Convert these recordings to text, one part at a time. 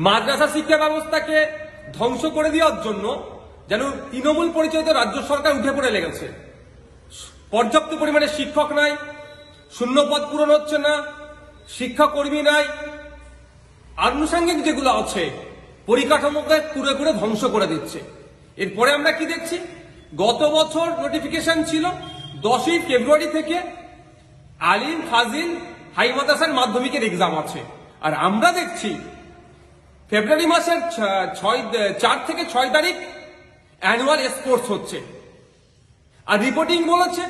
মাদ্রাসা শিক্ষা ব্যবস্থাকে ধ্বংস করে দেওয়ার জন্য যেন তৃণমূল পরিচালিত রাজ্য সরকার উঠে পড়ে লেগেছে। পর্যাপ্ত পরিমাণে শিক্ষক নাই, শূন্যপদ পূরণ হচ্ছে না, শিক্ষাকর্মী নাই, আনুষঙ্গিক যেগুলো আছে পরিকাঠামোকে কুড়ে কুড়ে ধ্বংস করে দিচ্ছে। এরপরে আমরা কি দেখছি, গত বছর নোটিফিকেশন ছিল 10ই ফেব্রুয়ারি থেকে আলিম ফাজিল হাই মাদ্রাসার মাধ্যমিকের এক্সাম আছে, আর আমরা দেখছি ফেব্রুয়ারি মাসের 4 থেকে 6 তারিখ অ্যানুয়াল স্পোর্টস হচ্ছে, আর রিপোর্টিং বলেছে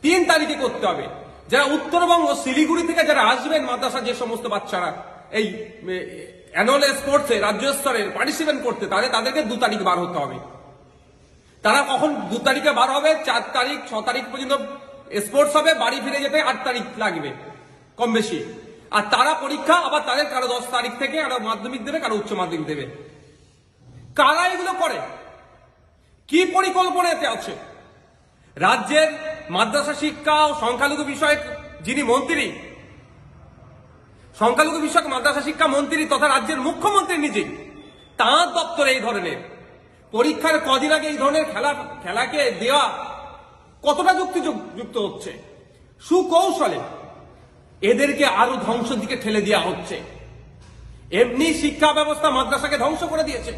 3 তারিখে করতে হবে। যারা উত্তরবঙ্গ শিলিগুড়ি থেকে যারা আসবেন মাদ্রাসা যে সমস্ত বাচ্চারা এই অ্যানুয়াল স্পোর্টসে রাজ্য স্তরে পার্টিসিপেট করতে, তাদেরকে 2 তারিখ বার হতে হবে। তারা কখন 2 তারিখে বার হবে, 4 তারিখ 6 তারিখ পর্যন্ত স্পোর্টস হবে, বাড়ি ফিরে যেতে 8 তারিখ লাগবে কম বেশি। আর তারা পরীক্ষা আবার তাদের কারো 10 তারিখ থেকে কারো মাধ্যমিক দেবে, কারো উচ্চ মাধ্যমিক দেবে। কারা এগুলো করে? কি পরিকল্পনা এতে আছে? রাজ্যের মাদ্রাসা শিক্ষা ও সংখ্যালঘু বিষয়ক যিনি মন্ত্রী, সংখ্যালঘু বিষয়ক মাদ্রাসা শিক্ষা মন্ত্রী তথা রাজ্যের মুখ্যমন্ত্রী নিজেই, তাঁর দপ্তরে এই ধরনের পরীক্ষার কদিন আগে এই ধরনের খেলাকে দেওয়া কতটা যুক্তিযুক্ত হচ্ছে? সুকৌশলে এদেরকে আরো ধ্বংসের দিকে ঠেলে দেওয়া হচ্ছে। এমনি শিক্ষা ব্যবস্থা মাদ্রাসাকে ধ্বংস করে দিয়েছে।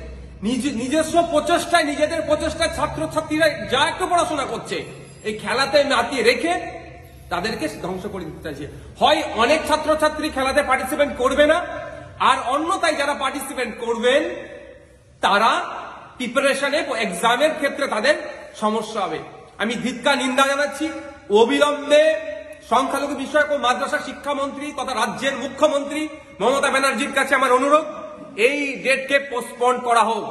নিজস্ব প্রচেষ্টায়, নিজেদের প্রচেষ্টায় ছাত্রছাত্রীরা যা একটু পড়াশোনা করছে এই খেলাতে মাতিয়ে রেখে তাদেরকে ধ্বংস করে দিতে চাইছে। হয় অনেক ছাত্রছাত্রী খেলাতে পার্টিসিপেট করবে না, আর অন্যথায় যারা পার্টিসিপেট করবেন তারা প্রিপারেশনে এক্সামের ক্ষেত্রে তাদের সমস্যা হবে। আমি ধিক্কার নিন্দা জানাচ্ছি। অবিলম্বে সংখ্যালঘু বিষয়ক ও মাদ্রাসা শিক্ষামন্ত্রী তথা রাজ্যের মুখ্যমন্ত্রী মমতা ব্যানার্জির কাছে আমার অনুরোধ, এই ডেটকে পোস্টপোন করা হোক।